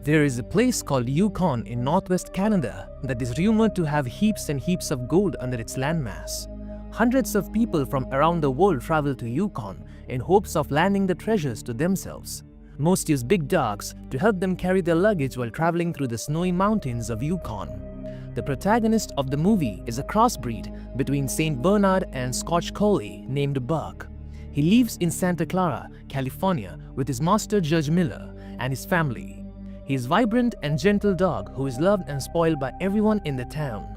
There is a place called Yukon in northwest Canada that is rumored to have heaps and heaps of gold under its landmass. Hundreds of people from around the world travel to Yukon in hopes of landing the treasures to themselves. Most use big dogs to help them carry their luggage while traveling through the snowy mountains of Yukon. The protagonist of the movie is a crossbreed between Saint Bernard and Scotch Collie named Buck. He lives in Santa Clara, California with his master Judge Miller and his family. He is a vibrant and gentle dog who is loved and spoiled by everyone in the town.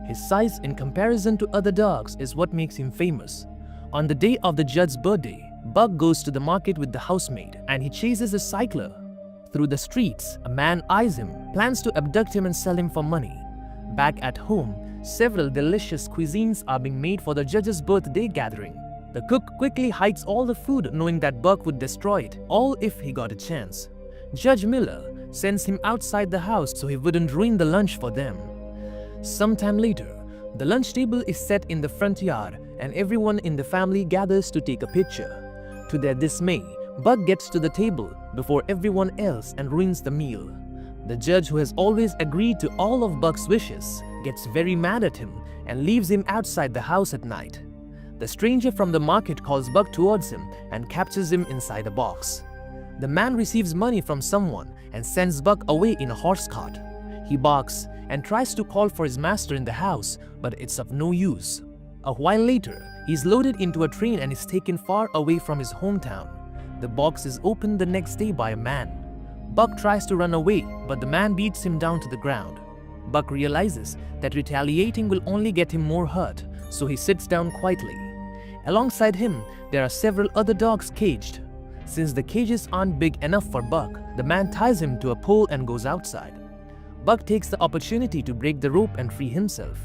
His size in comparison to other dogs is what makes him famous. On the day of the judge's birthday, Buck goes to the market with the housemaid and he chases a cycler. Through the streets, a man eyes him, plans to abduct him and sell him for money. Back at home, several delicious cuisines are being made for the judge's birthday gathering. The cook quickly hides all the food knowing that Buck would destroy it, all if he got a chance. Judge Miller sends him outside the house so he wouldn't ruin the lunch for them. Sometime later, the lunch table is set in the front yard and everyone in the family gathers to take a picture. To their dismay, Buck gets to the table before everyone else and ruins the meal. The judge, who has always agreed to all of Buck's wishes, gets very mad at him and leaves him outside the house at night. The stranger from the market calls Buck towards him and captures him inside a box. The man receives money from someone and sends Buck away in a horse cart. He barks and tries to call for his master in the house, but it's of no use. A while later, he is loaded into a train and is taken far away from his hometown. The box is opened the next day by a man. Buck tries to run away, but the man beats him down to the ground. Buck realizes that retaliating will only get him more hurt, so he sits down quietly. Alongside him, there are several other dogs caged. Since the cages aren't big enough for Buck, the man ties him to a pole and goes outside. Buck takes the opportunity to break the rope and free himself.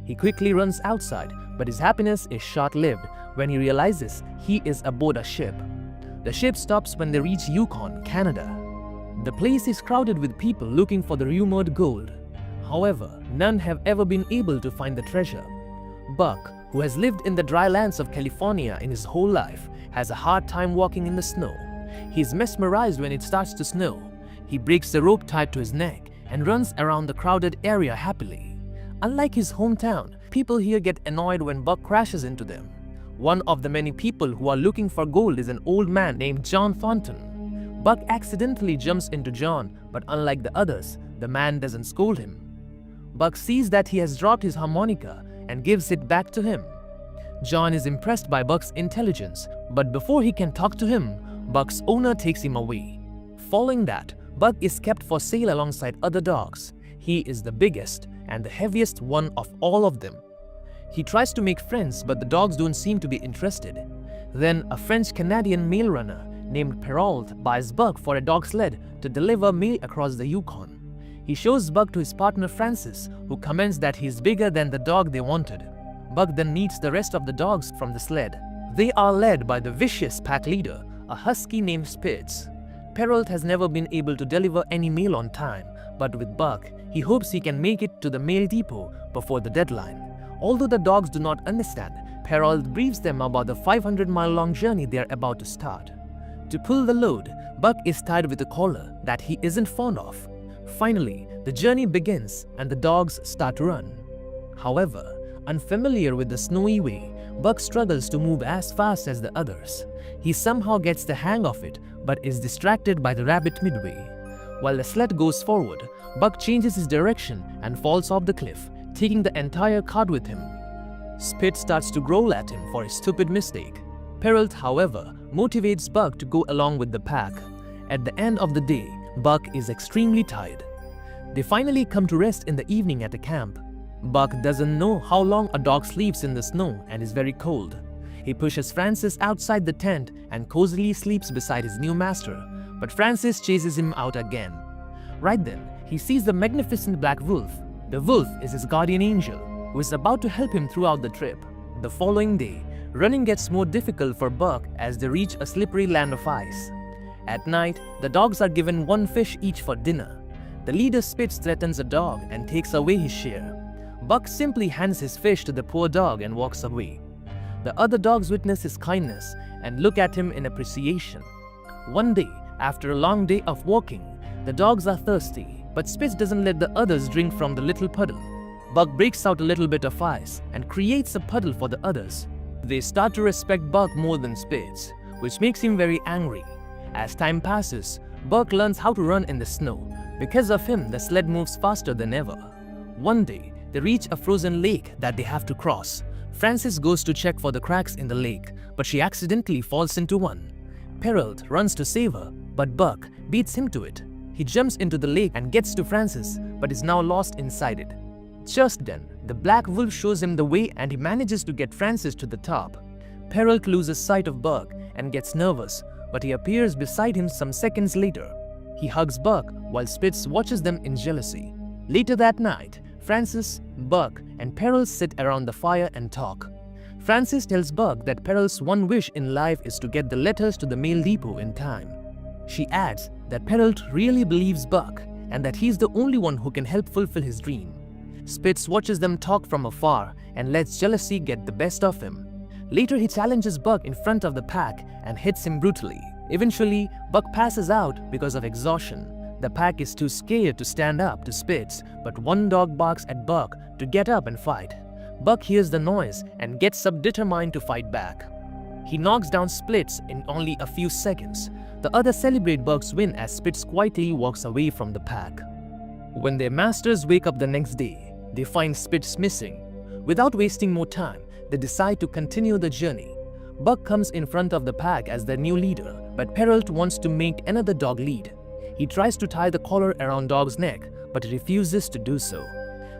He quickly runs outside, but his happiness is short-lived when he realizes he is aboard a ship. The ship stops when they reach Yukon, Canada. The place is crowded with people looking for the rumored gold. However, none have ever been able to find the treasure. Buck, who has lived in the dry lands of California in his whole life, has a hard time walking in the snow. He is mesmerized when it starts to snow. He breaks the rope tied to his neck and runs around the crowded area happily. Unlike his hometown, people here get annoyed when Buck crashes into them. One of the many people who are looking for gold is an old man named John Thornton. Buck accidentally jumps into John, but unlike the others, the man doesn't scold him. Buck sees that he has dropped his harmonica and gives it back to him. John is impressed by Buck's intelligence, but before he can talk to him, Buck's owner takes him away. Following that, Buck is kept for sale alongside other dogs. He is the biggest and the heaviest one of all of them. He tries to make friends, but the dogs don't seem to be interested. Then a French-Canadian mail runner named Perrault buys Buck for a dog sled to deliver mail across the Yukon. He shows Buck to his partner Francis, who comments that he is bigger than the dog they wanted. Buck then meets the rest of the dogs from the sled. They are led by the vicious pack leader, a husky named Spitz. Perrault has never been able to deliver any mail on time, but with Buck, he hopes he can make it to the mail depot before the deadline. Although the dogs do not understand, Perrault briefs them about the 500-mile-long journey they are about to start. To pull the load, Buck is tied with a collar that he isn't fond of. Finally, the journey begins and the dogs start to run. However, unfamiliar with the snowy way, Buck struggles to move as fast as the others. He somehow gets the hang of it, but is distracted by the rabbit midway. While the sled goes forward, Buck changes his direction and falls off the cliff, taking the entire cart with him. Spit starts to growl at him for his stupid mistake. Perrault, however, motivates Buck to go along with the pack. At the end of the day, Buck is extremely tired. They finally come to rest in the evening at a camp. Buck doesn't know how long a dog sleeps in the snow and is very cold. He pushes Francis outside the tent and cozily sleeps beside his new master, but Francis chases him out again. Right then, he sees the magnificent black wolf. The wolf is his guardian angel, who is about to help him throughout the trip. The following day, running gets more difficult for Buck as they reach a slippery land of ice. At night, the dogs are given one fish each for dinner. The leader Spitz threatens a dog and takes away his share. Buck simply hands his fish to the poor dog and walks away. The other dogs witness his kindness and look at him in appreciation. One day, after a long day of walking, The dogs are thirsty, but Spitz doesn't let the others drink from the little puddle. Buck breaks out a little bit of ice and creates a puddle for the others. They start to respect Buck more than Spitz, which makes him very angry. As time passes, Buck learns how to run in the snow. Because of him, the sled moves faster than ever. One day, they reach a frozen lake that they have to cross. Frances goes to check for the cracks in the lake, but she accidentally falls into one. Perrault runs to save her, but Buck beats him to it. He jumps into the lake and gets to Frances, but is now lost inside it. Just then, the black wolf shows him the way and he manages to get Frances to the top. Perrault loses sight of Buck and gets nervous, but he appears beside him some seconds later. He hugs Buck while Spitz watches them in jealousy. Later that night, Frances, Buck, and Perrault sit around the fire and talk. Frances tells Buck that Perrault's one wish in life is to get the letters to the mail depot in time. She adds that Perrault really believes Buck and that he's the only one who can help fulfill his dream. Spitz watches them talk from afar and lets jealousy get the best of him. Later, he challenges Buck in front of the pack and hits him brutally. Eventually, Buck passes out because of exhaustion. The pack is too scared to stand up to Spitz, but one dog barks at Buck to get up and fight. Buck hears the noise and gets up determined to fight back. He knocks down Spitz in only a few seconds. The others celebrate Buck's win as Spitz quietly walks away from the pack. When their masters wake up the next day, they find Spitz missing. Without wasting more time, they decide to continue the journey. Buck comes in front of the pack as their new leader, but Perrault wants to make another dog lead. He tries to tie the collar around Dog's neck, but he refuses to do so.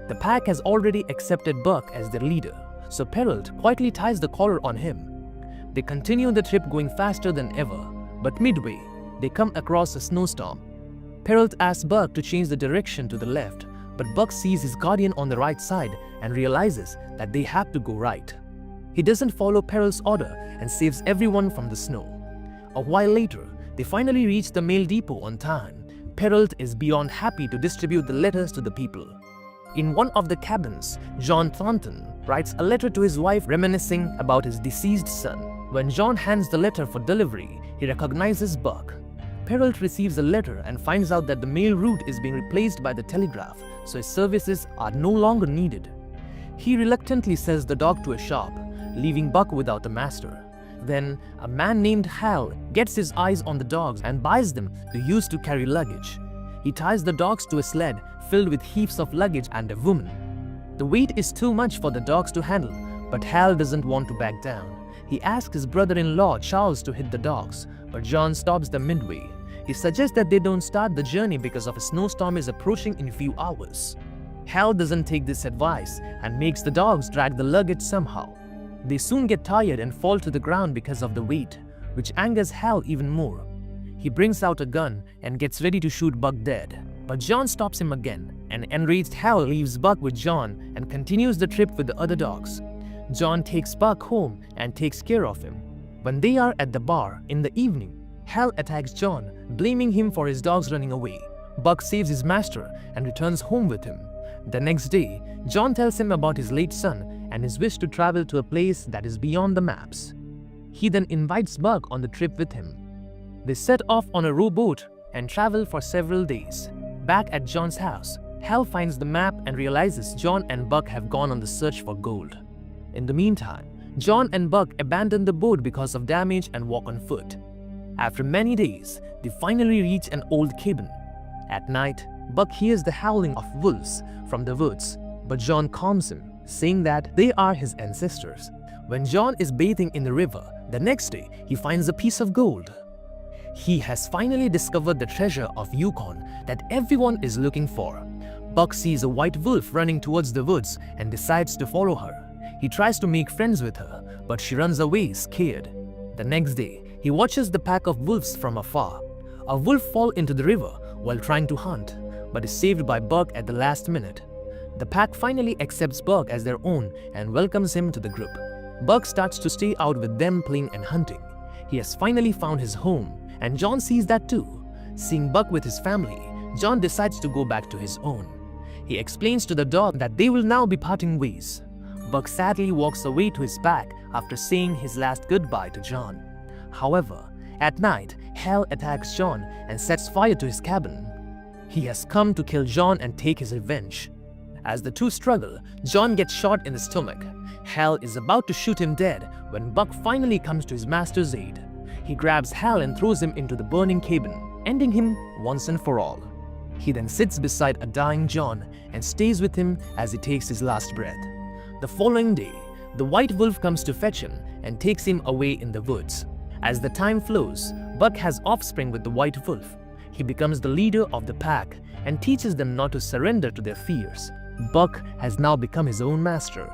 The pack has already accepted Buck as their leader, so Perrault quietly ties the collar on him. They continue the trip going faster than ever, but midway, they come across a snowstorm. Perrault asks Buck to change the direction to the left, but Buck sees his guardian on the right side and realizes that they have to go right. He doesn't follow Perrault's order and saves everyone from the snow. A while later, they finally reach the mail depot on time. Perrault is beyond happy to distribute the letters to the people. In one of the cabins, John Thornton writes a letter to his wife reminiscing about his deceased son. When John hands the letter for delivery, he recognizes Buck. Perrault receives the letter and finds out that the mail route is being replaced by the telegraph, so his services are no longer needed. He reluctantly sells the dog to a shop, leaving Buck without a master. Then, a man named Hal gets his eyes on the dogs and buys them to use to carry luggage. He ties the dogs to a sled filled with heaps of luggage and a woman. The weight is too much for the dogs to handle, but Hal doesn't want to back down. He asks his brother-in-law Charles to hit the dogs, but John stops them midway. He suggests that they don't start the journey because of a snowstorm is approaching in a few hours. Hal doesn't take this advice and makes the dogs drag the luggage somehow. They soon get tired and fall to the ground because of the weight, which angers Hal even more. He brings out a gun and gets ready to shoot Buck dead, but John stops him again, and enraged Hal leaves Buck with John and continues the trip with the other dogs. John takes Buck home and takes care of him. When they are at the bar in the evening, Hal attacks John, blaming him for his dogs running away. Buck saves his master and returns home with him. The next day, John tells him about his late son and his wish to travel to a place that is beyond the maps. He then invites Buck on the trip with him. They set off on a rowboat and travel for several days. Back at John's house, Hal finds the map and realizes John and Buck have gone on the search for gold. In the meantime, John and Buck abandon the boat because of damage and walk on foot. After many days, they finally reach an old cabin. At night, Buck hears the howling of wolves from the woods, but John calms him, saying that they are his ancestors. When John is bathing in the river, the next day he finds a piece of gold. He has finally discovered the treasure of Yukon that everyone is looking for. Buck sees a white wolf running towards the woods and decides to follow her. He tries to make friends with her, but she runs away scared. The next day, he watches the pack of wolves from afar. A wolf falls into the river while trying to hunt, but is saved by Buck at the last minute. The pack finally accepts Buck as their own and welcomes him to the group. Buck starts to stay out with them playing and hunting. He has finally found his home, and John sees that too. Seeing Buck with his family, John decides to go back to his own. He explains to the dog that they will now be parting ways. Buck sadly walks away to his pack after saying his last goodbye to John. However, at night, Hal attacks John and sets fire to his cabin. He has come to kill John and take his revenge. As the two struggle, John gets shot in the stomach. Hal is about to shoot him dead when Buck finally comes to his master's aid. He grabs Hal and throws him into the burning cabin, ending him once and for all. He then sits beside a dying John and stays with him as he takes his last breath. The following day, the white wolf comes to fetch him and takes him away in the woods. As the time flows, Buck has offspring with the white wolf. He becomes the leader of the pack and teaches them not to surrender to their fears. Buck has now become his own master.